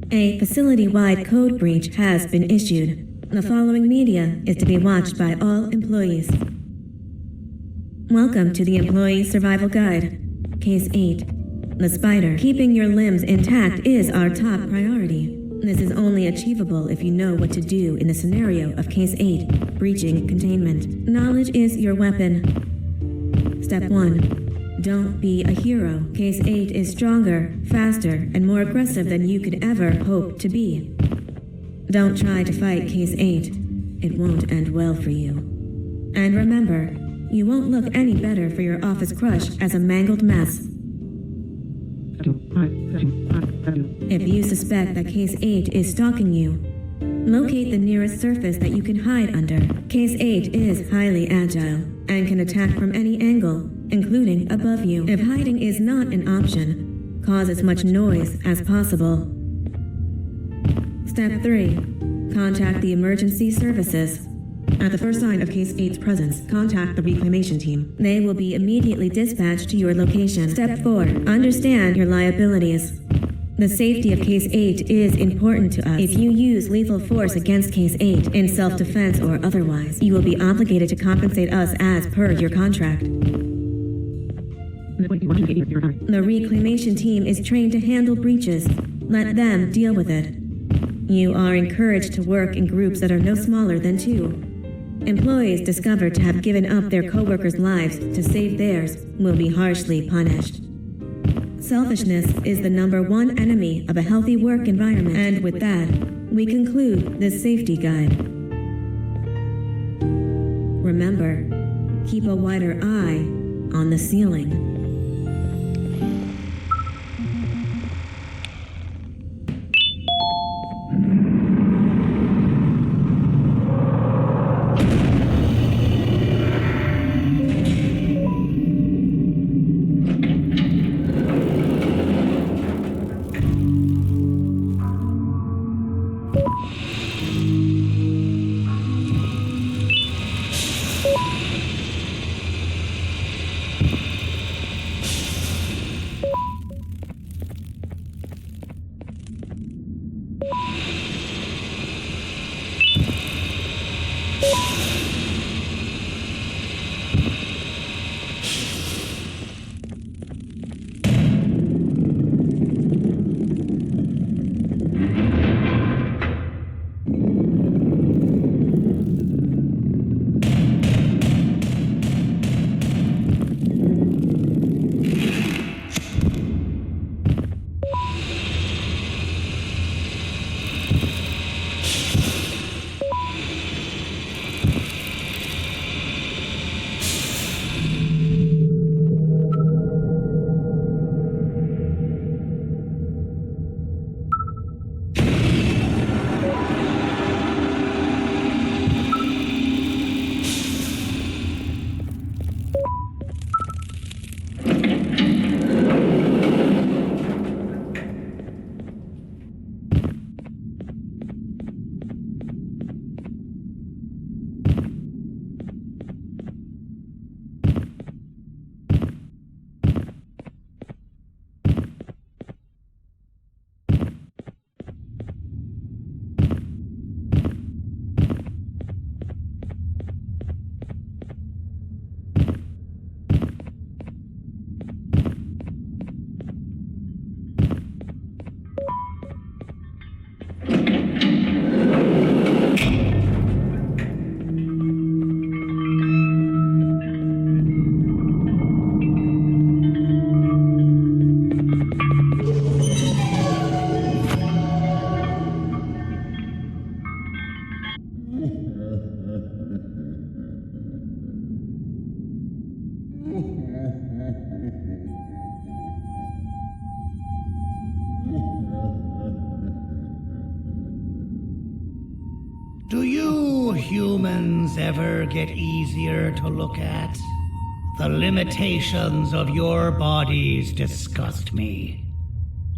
A facility-wide code breach has been issued. The following media is to be watched by all employees. Welcome to the Employee Survival Guide. Case 8. The spider. Keeping your limbs intact is our top priority. This is only achievable if you know what to do in the scenario of Case 8, breaching containment. Knowledge is your weapon. Step 1. Don't be a hero. Case 8 is stronger, faster, and more aggressive than you could ever hope to be. Don't try to fight Case 8. It won't end well for you. And remember, you won't look any better for your office crush as a mangled mess. If you suspect that Case 8 is stalking you, locate the nearest surface that you can hide under. Case 8 is highly agile and can attack from any angle, including above you. If hiding is not an option, cause as much noise as possible. Step 3. Contact the emergency services. At the first sign of Case 8's presence, contact the reclamation team. They will be immediately dispatched to your location. Step 4. Understand your liabilities. The safety of Case 8 is important to us. If you use lethal force against Case 8 in self-defense or otherwise, you will be obligated to compensate us as per your contract. The reclamation team is trained to handle breaches. Let them deal with it. You are encouraged to work in groups that are no smaller than 2. Employees discovered to have given up their co-workers' lives to save theirs will be harshly punished. Selfishness is the #1 enemy of a healthy work environment. And with that, we conclude this safety guide. Remember, keep a wider eye on the ceiling. humans ever get easier to look at? The limitations of your bodies disgust me.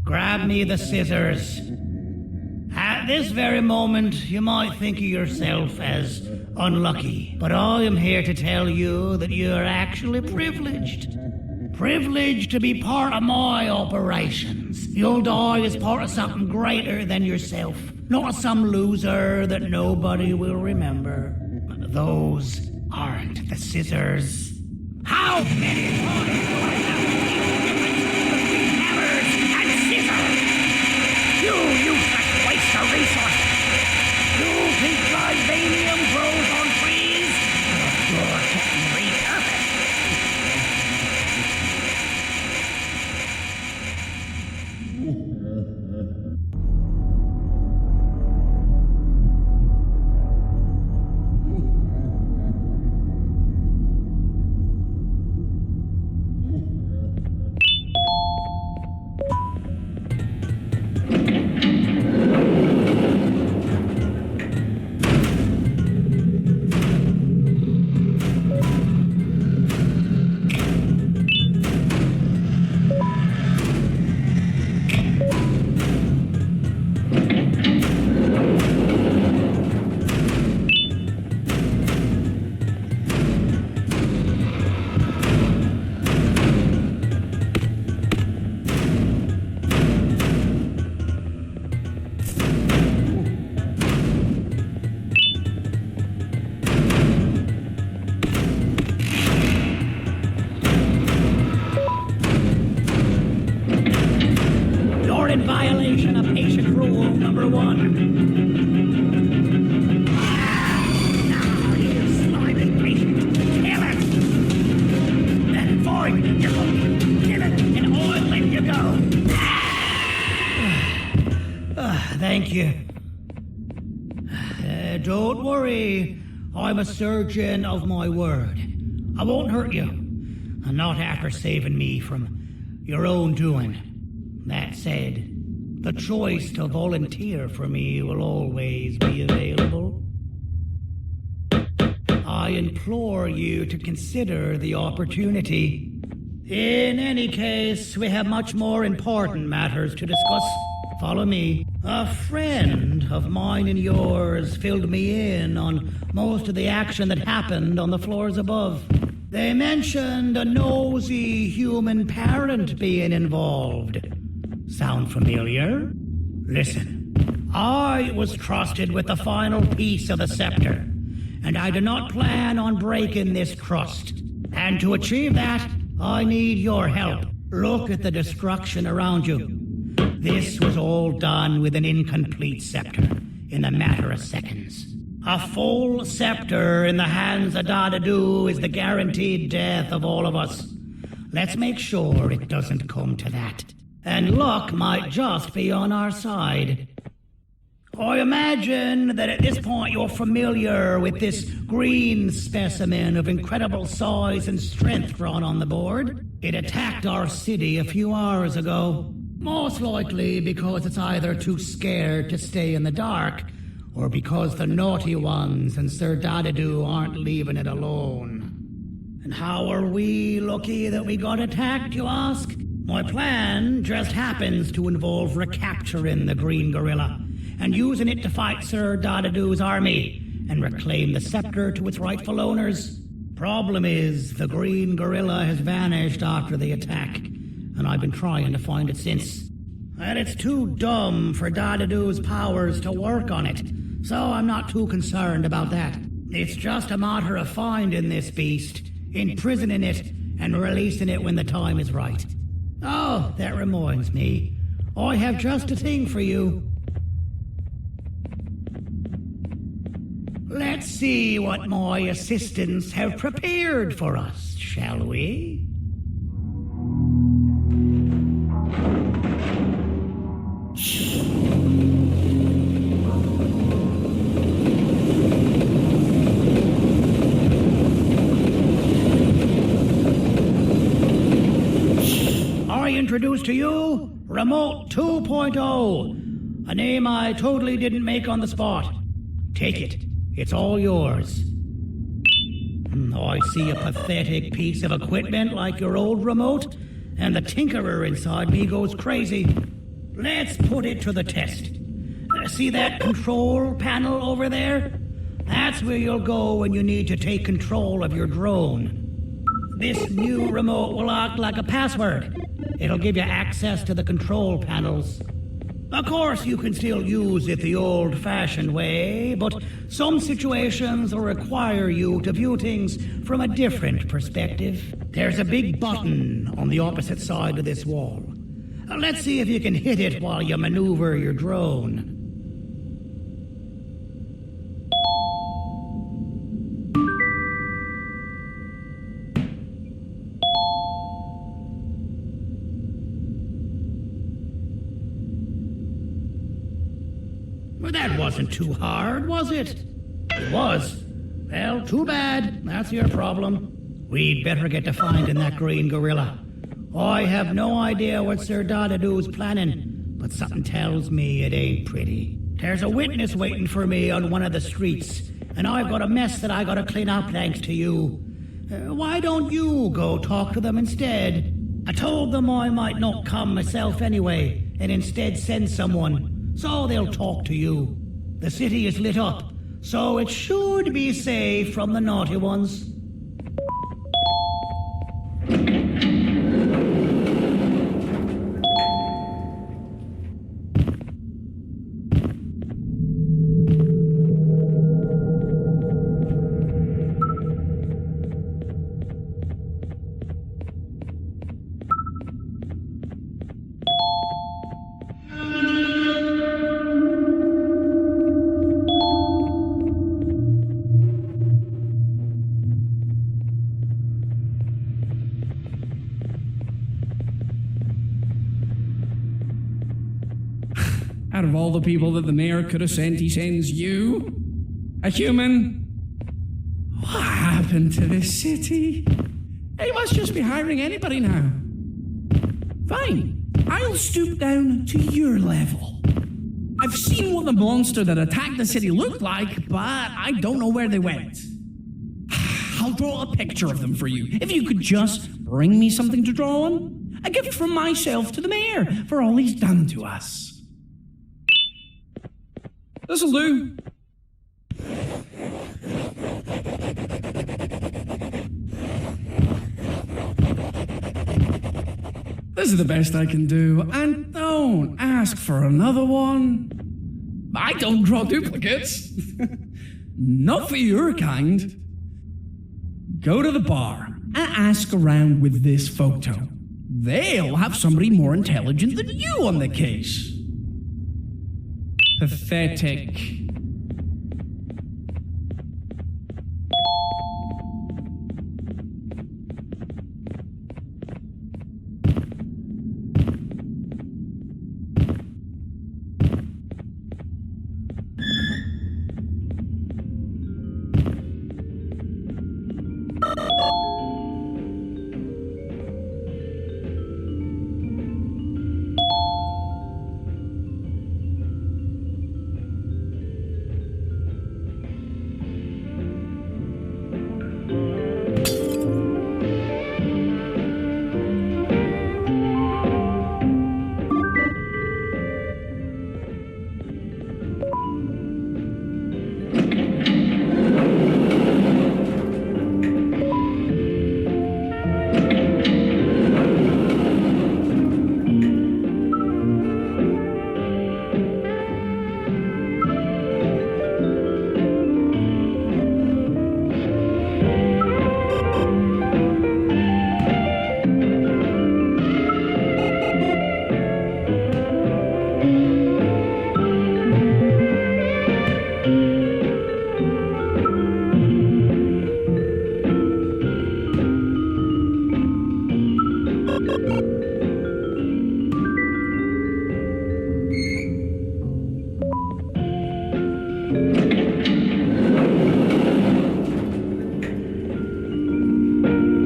Grab me the scissors. At this very moment, you might think of yourself as unlucky, but I am here to tell you that you are actually privileged. Privileged to be part of my operations. You'll die as part of something greater than yourself, not some loser that nobody will remember. Those aren't the scissors. How many times do I have to teach the difference between hammers and scissors? You useless waste of resources! You think vibranium grows on trees? You're getting repurposed. In violation of patient rule number 1. Now, you slimy patient, kill it! Then void your body, kill it, and oil let you go. Thank you. Don't worry, I'm a surgeon of my word. I won't hurt you, and not after saving me from your own doing. That said, the choice to volunteer for me will always be available. I implore you to consider the opportunity. In any case, we have much more important matters to discuss. Follow me. A friend of mine and yours filled me in on most of the action that happened on the floors above. They mentioned a nosy human parent being involved. Sound familiar? Listen, I was trusted with the final piece of the scepter, and I do not plan on breaking this trust. And to achieve that, I need your help. Look at the destruction around you. This was all done with an incomplete scepter in a matter of seconds. A full scepter in the hands of Dadadu is the guaranteed death of all of us. Let's make sure it doesn't come to that. And luck might just be on our side. I imagine that at this point you're familiar with this green specimen of incredible size and strength drawn on the board. It attacked our city a few hours ago. Most likely because it's either too scared to stay in the dark, or because the naughty ones and Sir Dadadu aren't leaving it alone. And how are we lucky that we got attacked, you ask? My plan just happens to involve recapturing the green gorilla and using it to fight Sir Dadadu's army and reclaim the scepter to its rightful owners. Problem is, the green gorilla has vanished after the attack, and I've been trying to find it since. And it's too dumb for Dadadu's powers to work on it, so I'm not too concerned about that. It's just a matter of finding this beast, imprisoning it, and releasing it when the time is right. Oh, that reminds me. I have just a thing for you. Let's see what my assistants have prepared for us, shall we? Introduce to you, Remote 2.0, a name I totally didn't make on the spot. Take it. It's all yours. I see a pathetic piece of equipment like your old remote, and the tinkerer inside me goes crazy. Let's put it to the test. See that control panel over there? That's where you'll go when you need to take control of your drone. This new remote will act like a password. It'll give you access to the control panels. Of course, you can still use it the old-fashioned way, but some situations will require you to view things from a different perspective. There's a big button on the opposite side of this wall. Let's see if you can hit it while you maneuver your drone. Well, that wasn't too hard, was it? It was. Well, too bad. That's your problem. We'd better get to finding that green gorilla. I have no idea what Sir Dadadoo's planning, but something tells me it ain't pretty. There's a witness waiting for me on one of the streets, and I've got a mess that I gotta clean up thanks to you. Why don't you go talk to them instead? I told them I might not come myself anyway, and instead send someone. So they'll talk to you. The city is lit up, so it should be safe from the naughty ones. Out of all the people that the mayor could have sent, he sends you? A human? What happened to this city? He must just be hiring anybody now. Fine, I'll stoop down to your level. I've seen what the monster that attacked the city looked like, but I don't know where they went. I'll draw a picture of them for you. If you could just bring me something to draw on. A gift from myself to the mayor for all he's done to us. This'll do. This is the best I can do, and don't ask for another one. I don't draw duplicates. Not for your kind. Go to the bar and ask around with this photo. They'll have somebody more intelligent than you on the case. Pathetic.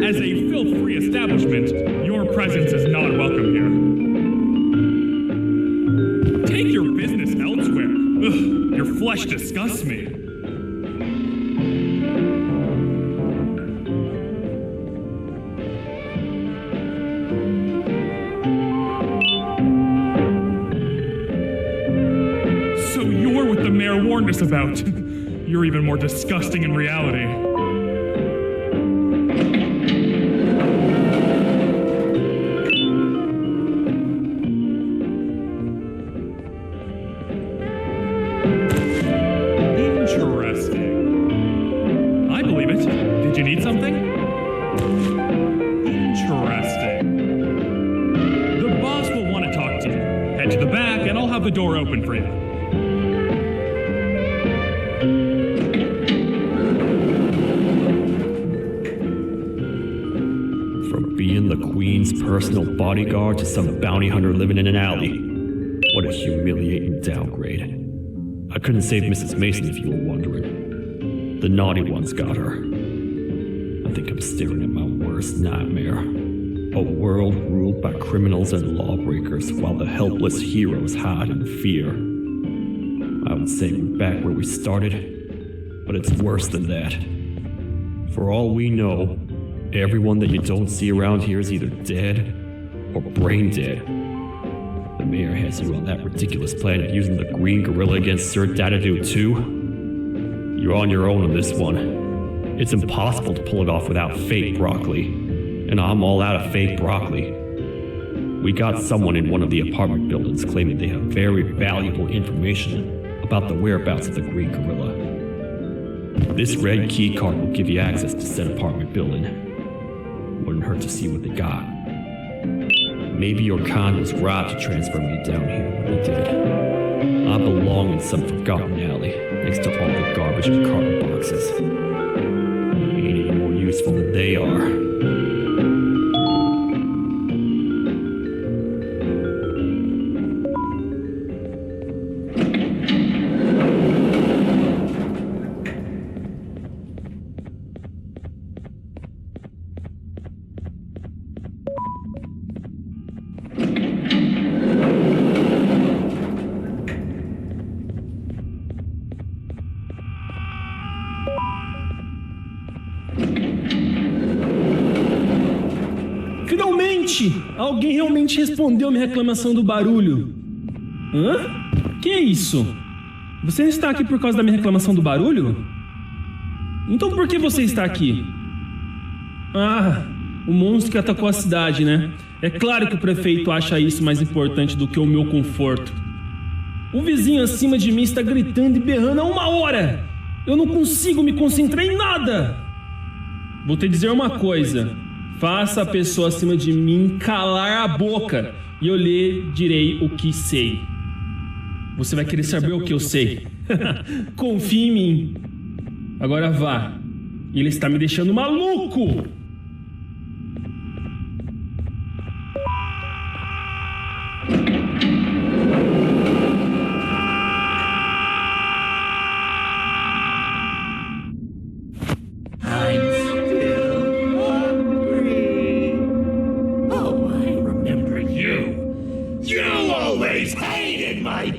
As a filth-free establishment, your presence is not welcome here. Take your business elsewhere. Ugh, your flesh disgusts me. mayor warned us about. You're even more disgusting in reality. Interesting. I believe it. Did you need something? Interesting. The boss will want to talk to you. Head to the back and I'll have the door open for you. From being the Queen's personal bodyguard to some bounty hunter living in an alley. What a humiliating downgrade. I couldn't save Mrs. Mason if you were wondering. The naughty ones got her. I think I'm staring at my worst nightmare. A world ruled by criminals and lawbreakers while the helpless heroes hide in fear. I would say we're back where we started, but it's worse than that. For all we know, everyone that you don't see around here is either dead or brain dead. The mayor has you on that ridiculous plan of using the green gorilla against Sir Dadadoo too. You're on your own on this one. It's impossible to pull it off without fake broccoli. And I'm all out of fake broccoli. We got someone in one of the apartment buildings claiming they have very valuable information about the whereabouts of the green gorilla. This red key card will give you access to said apartment building. Wouldn't hurt to see what they got. Maybe your con was right to transfer me down here when he did. I belong in some forgotten alley next to all the garbage and carton boxes. Ain't any more useful than they are. Alguém realmente respondeu minha reclamação do barulho. Hã? Que é isso? Você não está aqui por causa da minha reclamação do barulho? Então por que você está aqui? Ah, o monstro que atacou a cidade, né? É claro que o prefeito acha isso mais importante do que o meu conforto. O vizinho acima de mim está gritando e berrando há 1 hora. Eu não consigo me concentrar em nada. Vou te dizer uma coisa. Faça a pessoa acima de mim calar a boca e eu lhe direi o que sei. Você vai querer saber o que eu sei. Confie em mim. Agora vá. Ele está me deixando maluco.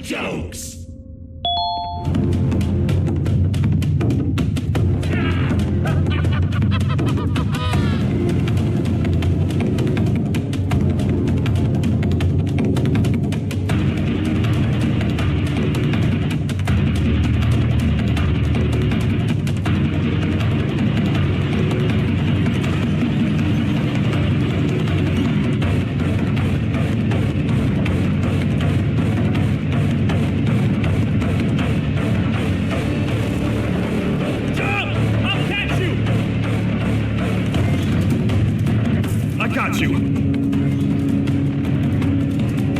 Jokes!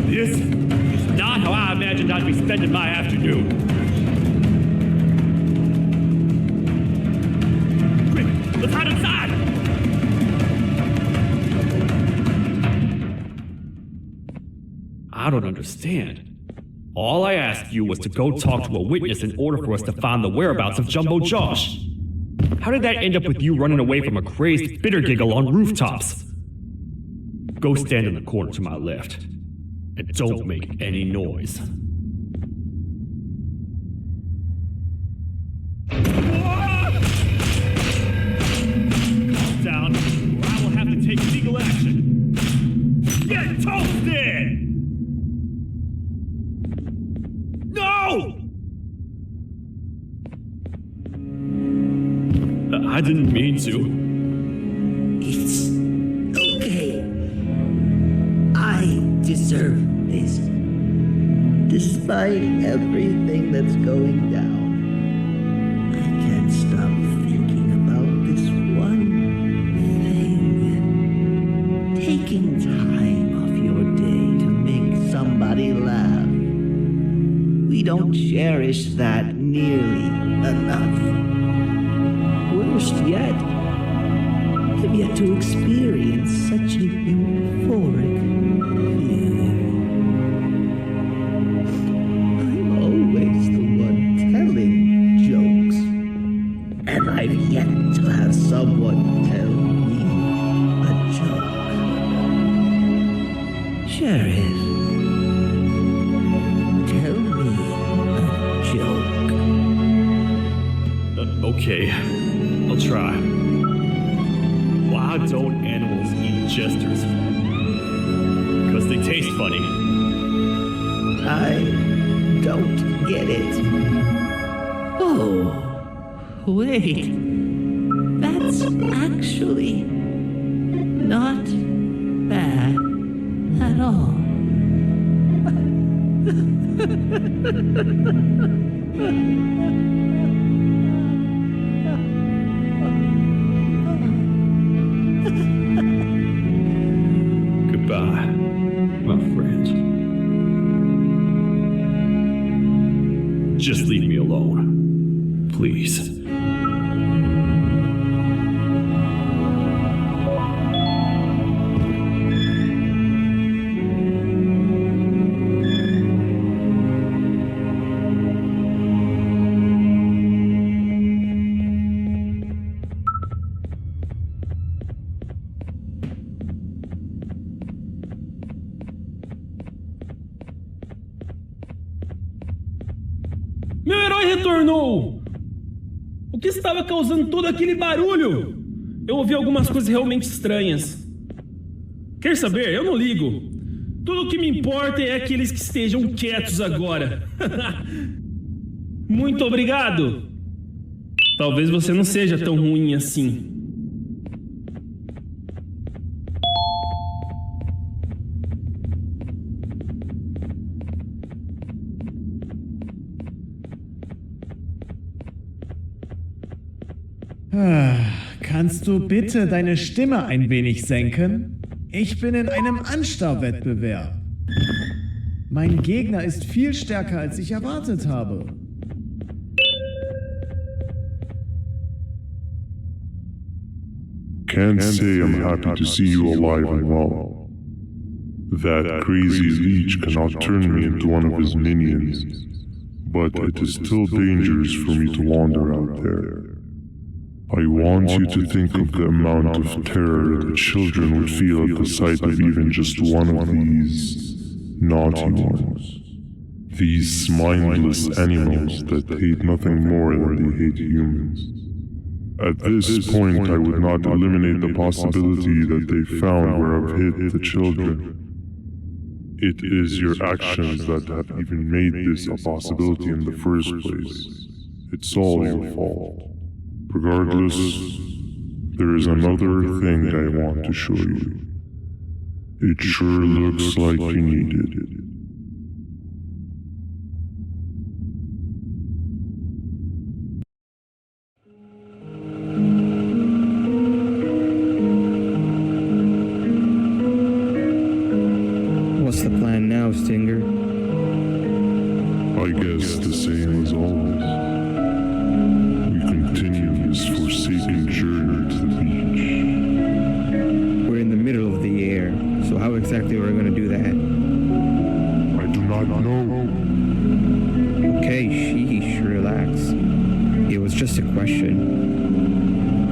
This is not how I imagined I'd be spending my afternoon. Quick, let's hide inside! I don't understand. All I asked you was to go talk to a witness in order for us to find the whereabouts of Jumbo Josh. How did that end up with you running away from a crazed bitter giggle on rooftops? Go stand in the corner to my left. And don't make any noise. Calm down, or I will have to take legal action. Get toasted! No! didn't mean to. It's okay. I deserve this. Despite everything that's going down, I can't stop thinking about this one thing. Taking time off your day to make somebody laugh. We don't cherish that nearly enough. Worst yet, I've yet to experience such a euphoric feeling. I'm always the one telling jokes, and I've yet to have someone tell me a joke. Sheriff, tell me a joke. Okay, I'll try. Why don't animals eat jesters? Because they taste funny. I don't get it. Oh, wait. That's actually not bad at all. Goodbye, my friend. Just leave me alone, please. Meu herói retornou! O que estava causando todo aquele barulho? Eu ouvi algumas coisas realmente estranhas. Quer saber? Eu não ligo. Tudo o que me importa é aqueles que estejam quietos agora. Muito obrigado! Talvez você não seja tão ruim assim. Kannst du bitte deine Stimme ein wenig senken? Ich bin in einem Anstarrwettbewerb. Mein Gegner ist viel stärker, als ich erwartet habe. Can't say I'm happy to see you alive and well. That crazy leech cannot turn me into one of his minions, but it is still dangerous for me to wander out there. I want you to think of the amount of terror that children would feel at the sight of even just one of these naughty ones. These mindless animals that hate nothing more than they hate humans. At this point, I would not eliminate the possibility that they found where I've hid the children. It is your actions that have even made this a possibility in the first place. It's all your fault. Regardless, there is another thing I want to show you. It sure looks like you need it. What's the plan now, Stinger? I guess the same as always. We continue this forsaken journey to the beach. We're in the middle of the air, so how exactly are we going to do that? I do not know. Okay, sheesh, relax. It was just a question.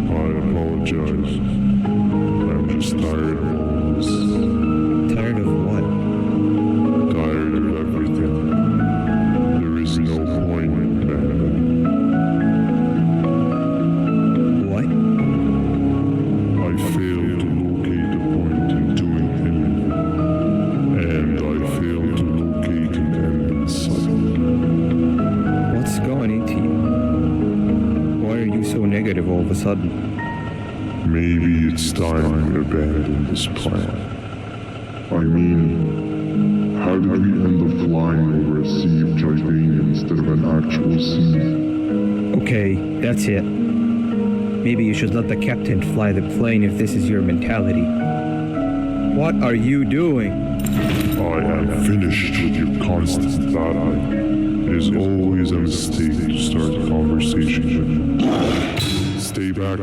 I apologize. I'm just tired of all this. Tired of what? Tired of everything. There is no point in banban. What? I failed to locate the point in doing anything. And I failed to locate an end in sight. What's going into you? Why are you so negative all of a sudden. Maybe it's time we abandon this plan. I mean, how did we end up flying over a sea of titanium instead of an actual sea? Okay, that's it. Maybe you should let the captain fly the plane if this is your mentality. What are you doing? I am finished with your constant battling. It is always a mistake to start a conversation with you. Stay back,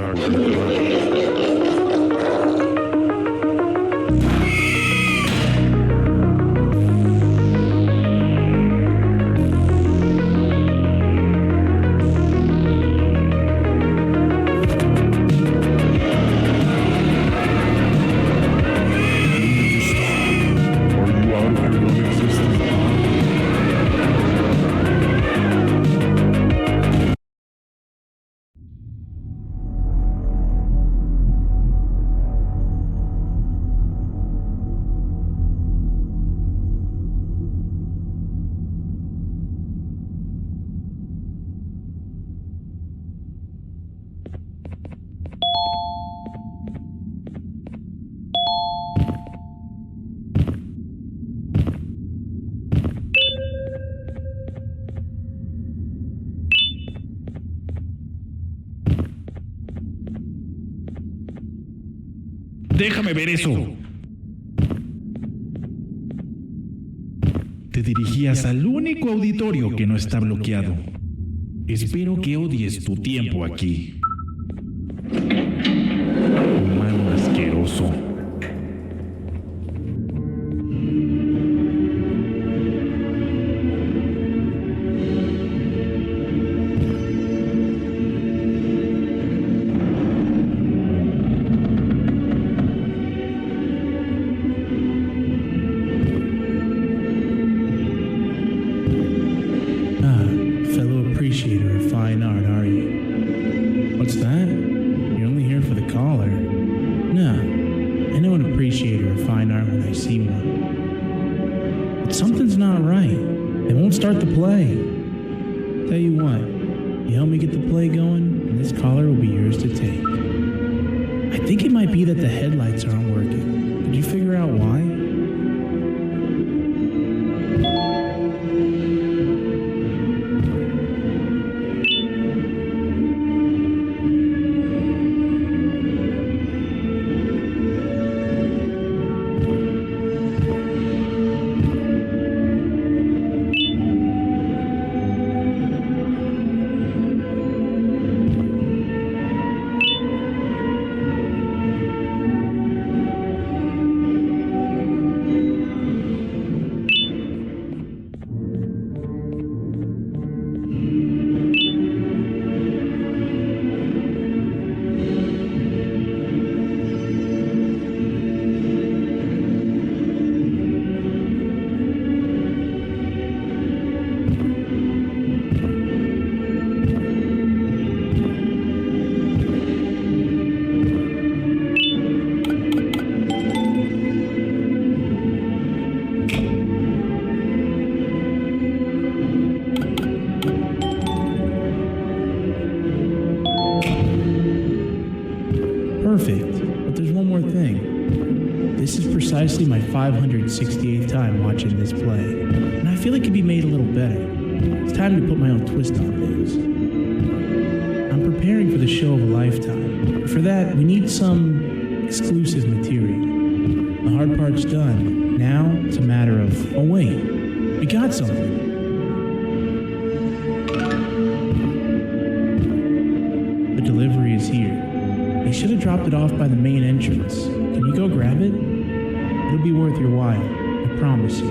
Déjame ver eso. Te dirigías al único auditorio que no está bloqueado. Espero que odies tu tiempo aquí. Humano asqueroso. Appreciator of fine art, are you? What's that? You're only here for the collar. No, I know an appreciator of fine art when I see one. But something's not right. They won't start the play. Tell you what, you help me get the play going, and this collar will be yours to take. I think it might be that the headlights aren't working. Could you figure out why? Perfect, but there's one more thing. This is precisely my 568th time watching this play, and I feel it could be made a little better. It's time to put my own twist on things. I'm preparing for the show of a lifetime. For that, we need some exclusive material. The hard part's done. Now, it's a matter of, oh wait, we got something. The delivery is here. They should have dropped it off by the main entrance. Can you go grab it? It'll be worth your while, I promise you.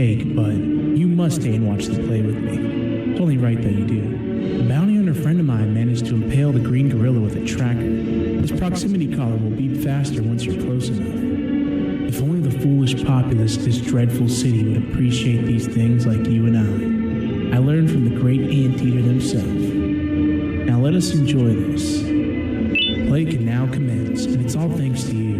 take, but you must stay and watch the play with me. It's only right that you do. A bounty hunter friend of mine managed to impale the green gorilla with a tracker. This proximity collar will beep faster once you're close enough. If only the foolish populace of this dreadful city would appreciate these things like you and I. I learned from the great anteater himself. Now let us enjoy this. Play can now commence, and it's all thanks to you.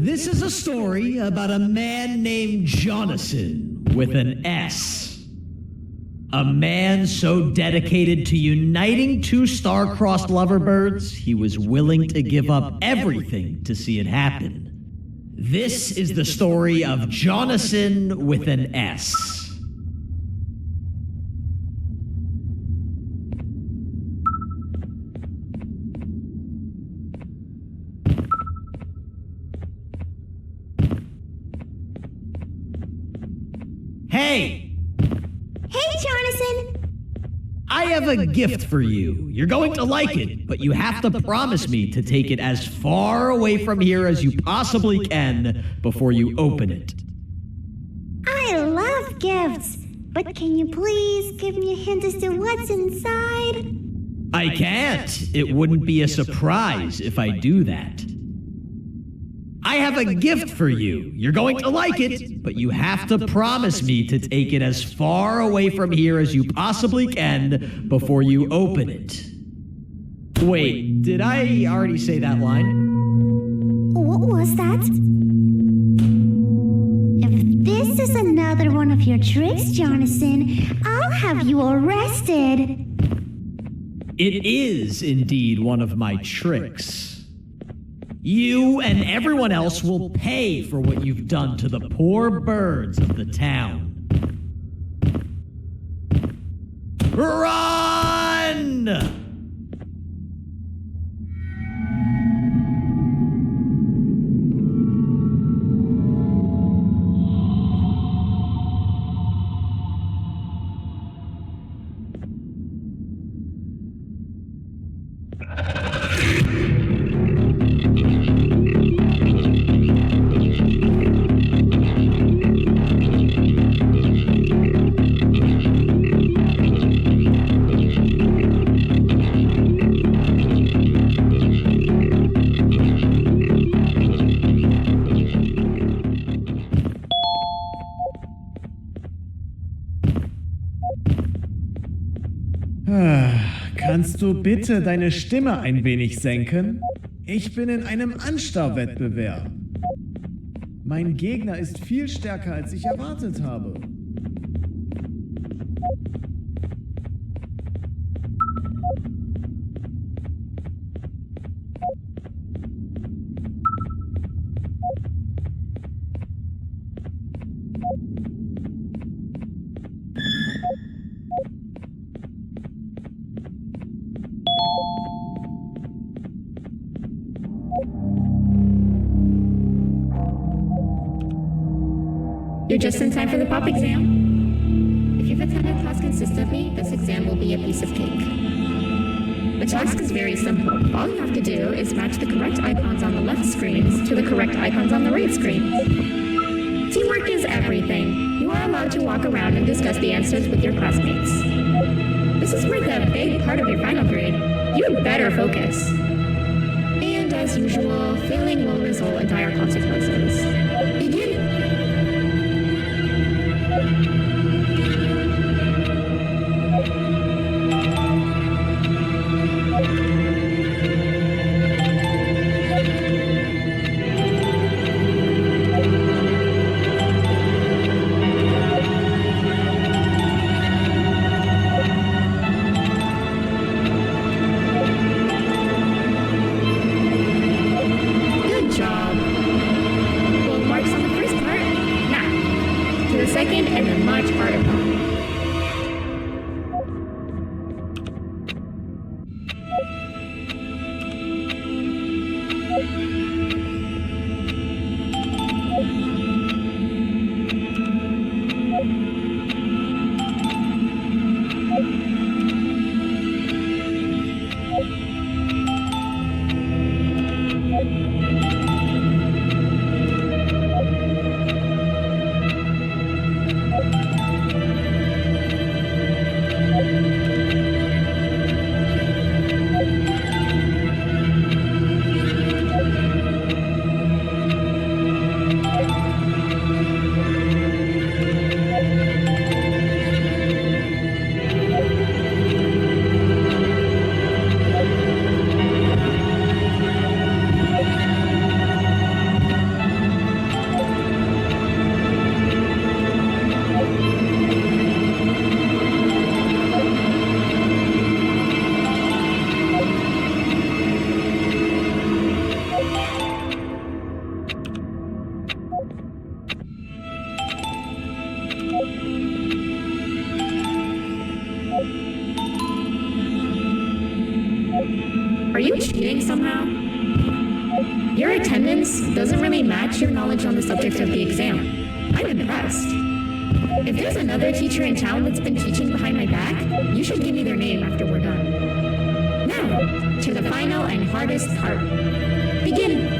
This is a story about a man named Jonathan with an S. A man so dedicated to uniting two star-crossed loverbirds, he was willing to give up everything to see it happen. This is the story of Jonathan with an S. Hey! Hey, Jonathan! I have a gift for you. You're going to like it, but you have to promise me to take it as far away from here as you possibly can before you open it. I love gifts, but can you please give me a hint as to what's inside? I can't. It wouldn't be a surprise if I do that. I have a gift for you. You're going to like it, but you have to promise me to take it as far away from here as you possibly can before you open it. Wait, did I already say that line? What was that? If this is another one of your tricks, Jonathan, I'll have you arrested. It is indeed one of my tricks. You and everyone else will pay for what you've done to the poor birds of the town. Run! Kannst du bitte deine Stimme ein wenig senken? Ich bin in einem Anstarrwettbewerb. Mein Gegner ist viel stärker, als ich erwartet habe. You're just in time for the pop exam. If you've attended class consistently, this exam will be a piece of cake. The task is very simple. All you have to do is match the correct icons on the left screens to the correct icons on the right screen. Teamwork is everything. You are allowed to walk around and discuss the answers with your classmates. This is worth a big part of your final grade. You better focus. And as usual, failing will result in dire consequences. Begin. Second, and then march Are you cheating somehow? Your attendance doesn't really match your knowledge on the subject of the exam. I'm impressed. If there's another teacher in town that's been teaching behind my back, you should give me their name after we're done. Now, to the final and hardest part. Begin.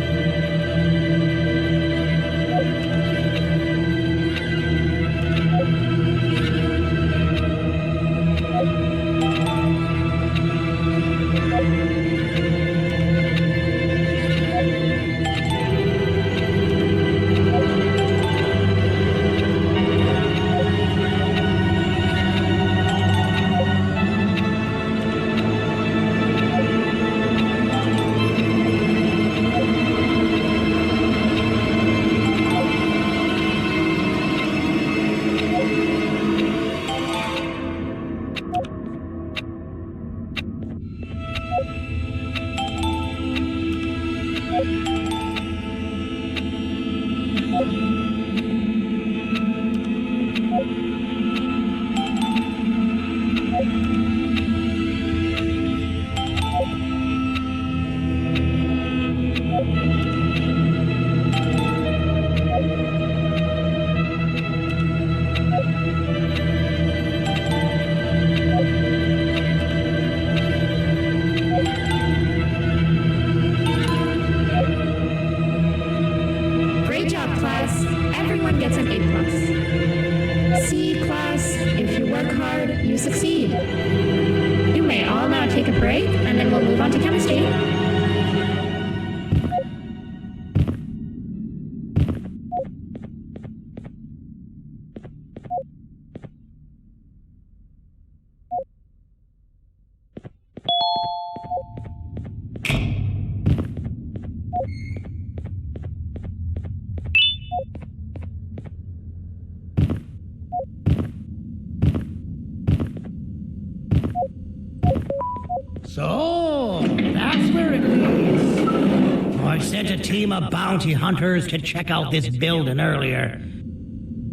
So, that's where it leads. I sent a team of bounty hunters to check out this building earlier.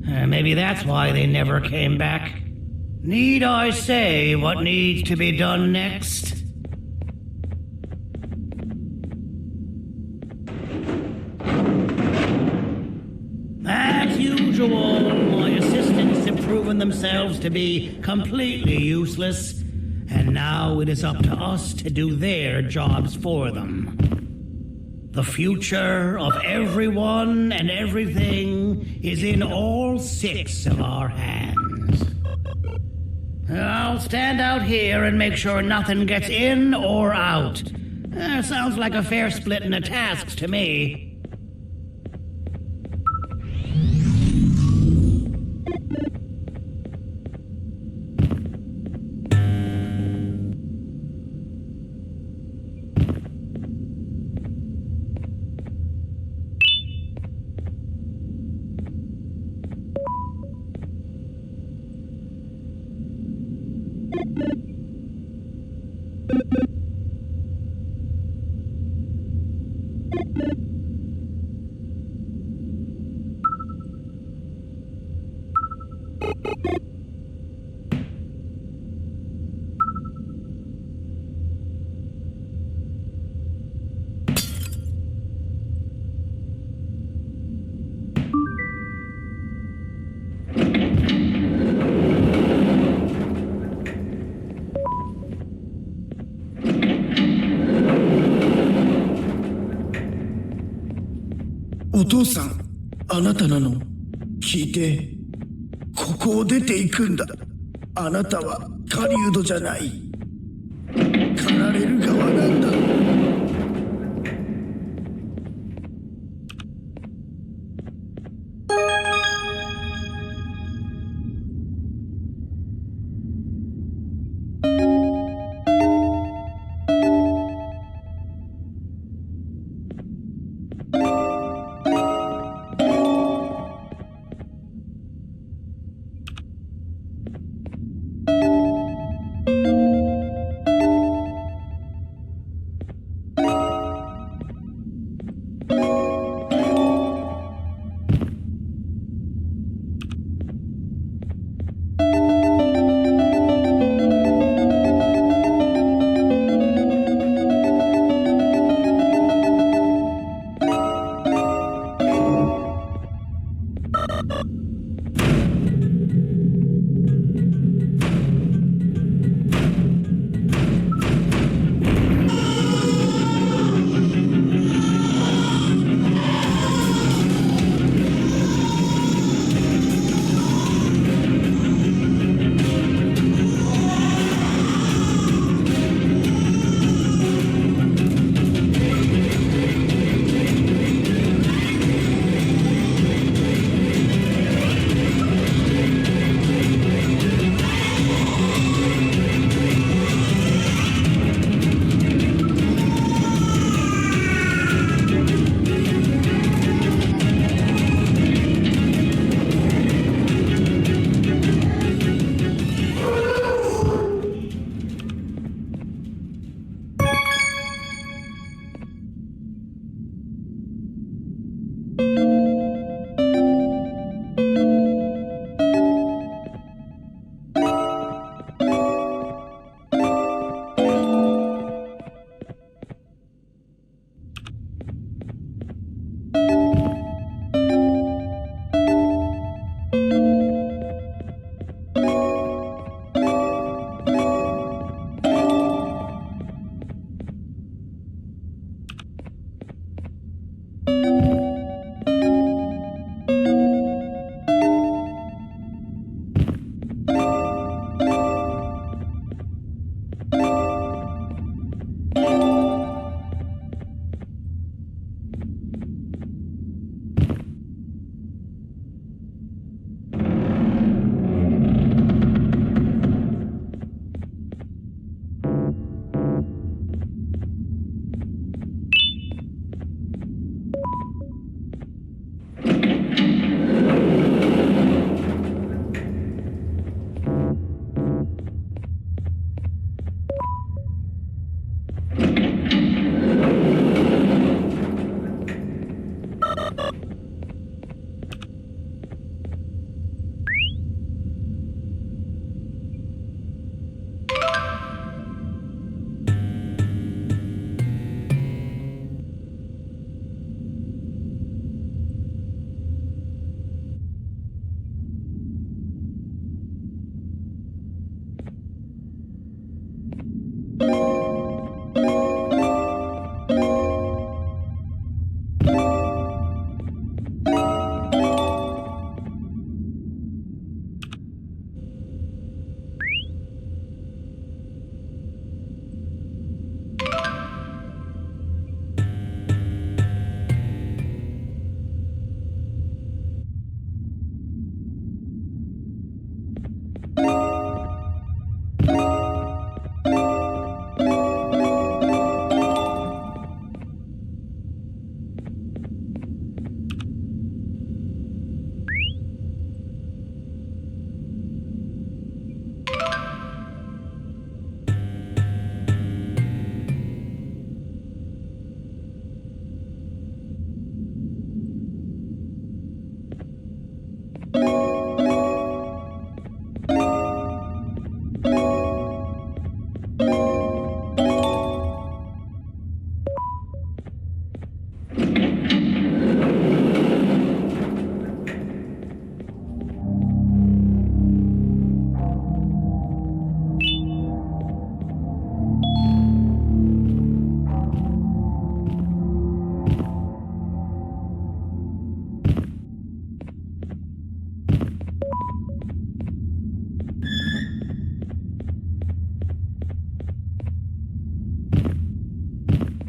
Maybe that's why they never came back. Need I say what needs to be done next? As usual, my assistants have proven themselves to be completely useless. And now it is up to us to do their jobs for them. The future of everyone and everything is in all 6 of our hands. I'll stand out here and make sure nothing gets in or out. Sounds like a fair splitting of tasks to me.お父さん、あなたなの？聞いて、ここを出ていくんだ。あなたは狩人じゃない。狩られる側なんだ。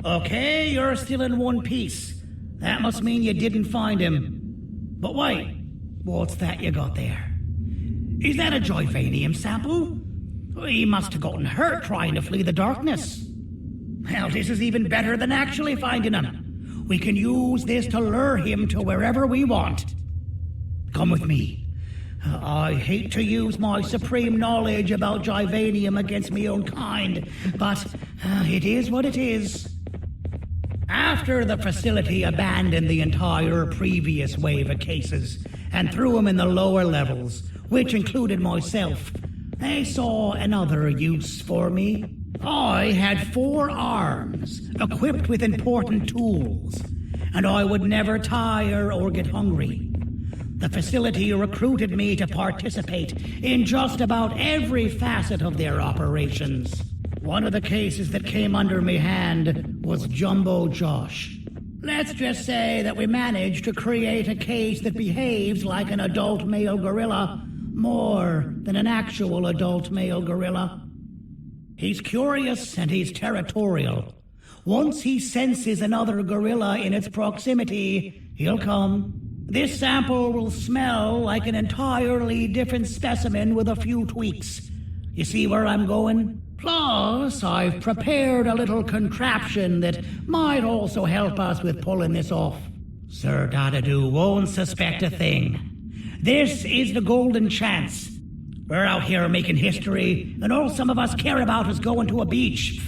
Okay, you're still in one piece. That must mean you didn't find him. But wait, what's that you got there? Is that a Joyvanium sample? He must have gotten hurt trying to flee the darkness. Well, this is even better than actually finding him. We can use this to lure him to wherever we want. Come with me. I hate to use my supreme knowledge about Joyvanium against my own kind, but it is what it is. After the facility abandoned the entire previous wave of cases and threw them in the lower levels, which included myself, they saw another use for me. I had 4 arms, equipped with important tools, and I would never tire or get hungry. The facility recruited me to participate in just about every facet of their operations. One of the cases that came under me hand was Jumbo Josh. Let's just say that we managed to create a case that behaves like an adult male gorilla more than an actual adult male gorilla. He's curious and he's territorial. Once he senses another gorilla in its proximity, he'll come. This sample will smell like an entirely different specimen with a few tweaks. You see where I'm going? Plus, I've prepared a little contraption that might also help us with pulling this off. Sir Dadadoo won't suspect a thing. This is the golden chance. We're out here making history, and all some of us care about is going to a beach.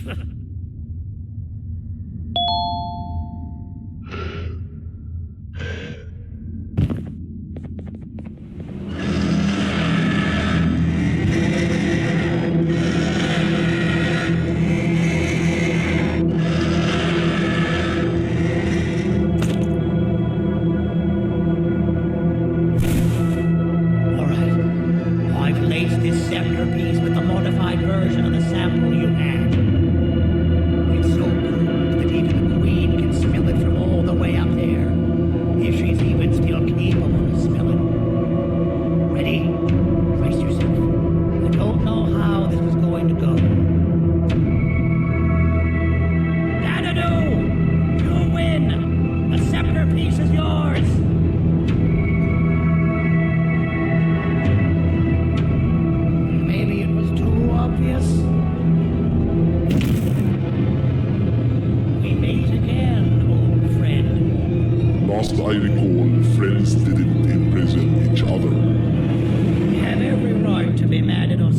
I recall, friends didn't imprison each other. You have every right to be mad at us.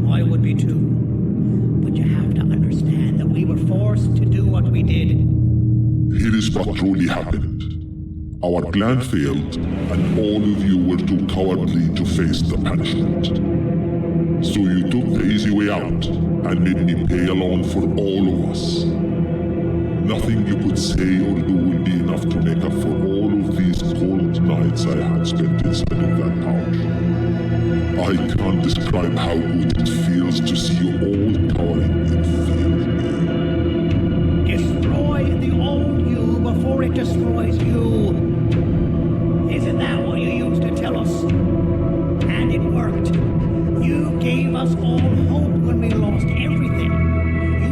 I would be too. But you have to understand that we were forced to do what we did. Here is what truly happened. Our plan failed, and all of you were too cowardly to face the punishment. So you took the easy way out, and made me pay along for all of us. Nothing you could say or do will be enough to make up for all of these cold nights I had spent inside of that pouch. I can't describe how good it feels to see you all cowering in fear. Destroy the old you before it destroys you. Isn't that what you used to tell us? And it worked. You gave us all hope when we lost everything.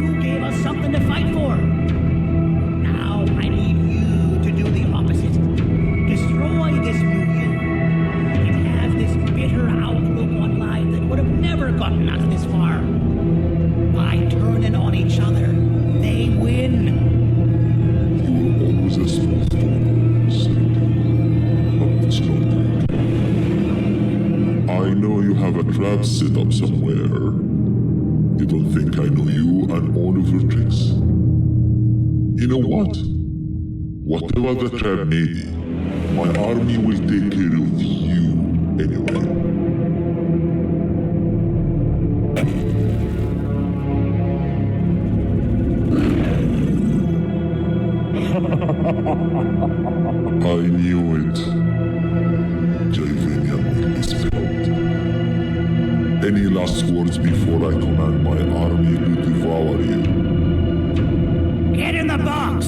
You gave us something to fight for. Now I need you to do the opposite. Destroy this new you. It has this bitter outlook on life that would have never gotten us this far. By turning on each other, they win. You were always a smooth talker, but it's not good. I know you have a trap set up somewhere. You don't think I know you and all of your tricks? You know what? Whatever the trap may be, my army will take care of you anyway. I knew it. Joyvania will be spelled. Any last words before I command my army to devour you? Get in the box!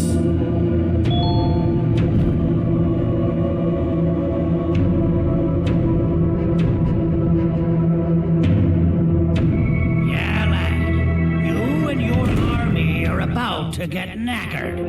Yeah, lad. You and your army are about to get knackered. record.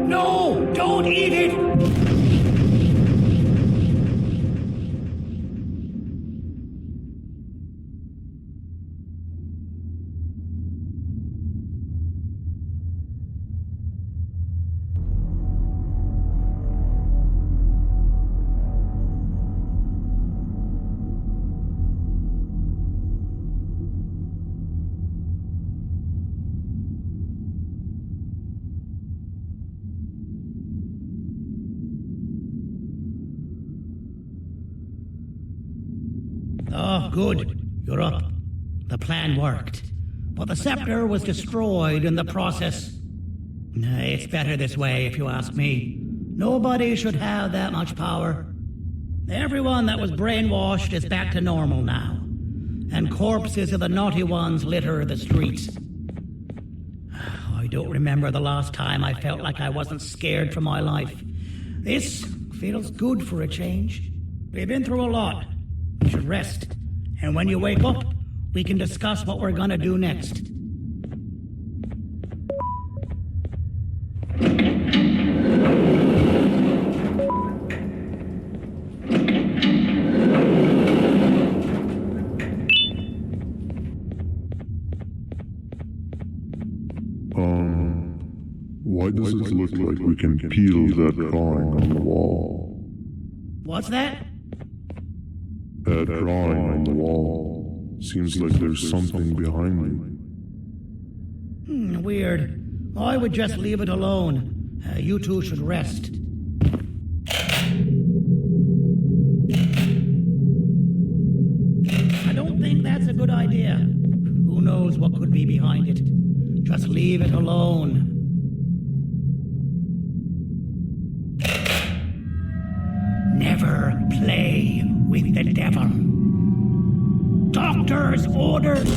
No! Don't eat it! Oh, good. You're up. The plan worked. But the scepter was destroyed in the process. It's better this way, if you ask me. Nobody should have that much power. Everyone that was brainwashed is back to normal now. And corpses of the naughty ones litter the streets. I don't remember the last time I felt like I wasn't scared for my life. This feels good for a change. We've been through a lot. You should rest. And when you wake up, we can discuss what we're gonna do next. Why does it look like we can peel that drawing on the wall? What's that? That drawing on the wall. Seems like there's something behind it. Weird. I would just leave it alone. You two should rest. I don't think that's a good idea. Who knows what could be behind it? Just leave it alone. Never play with the devil. Doctor's orders.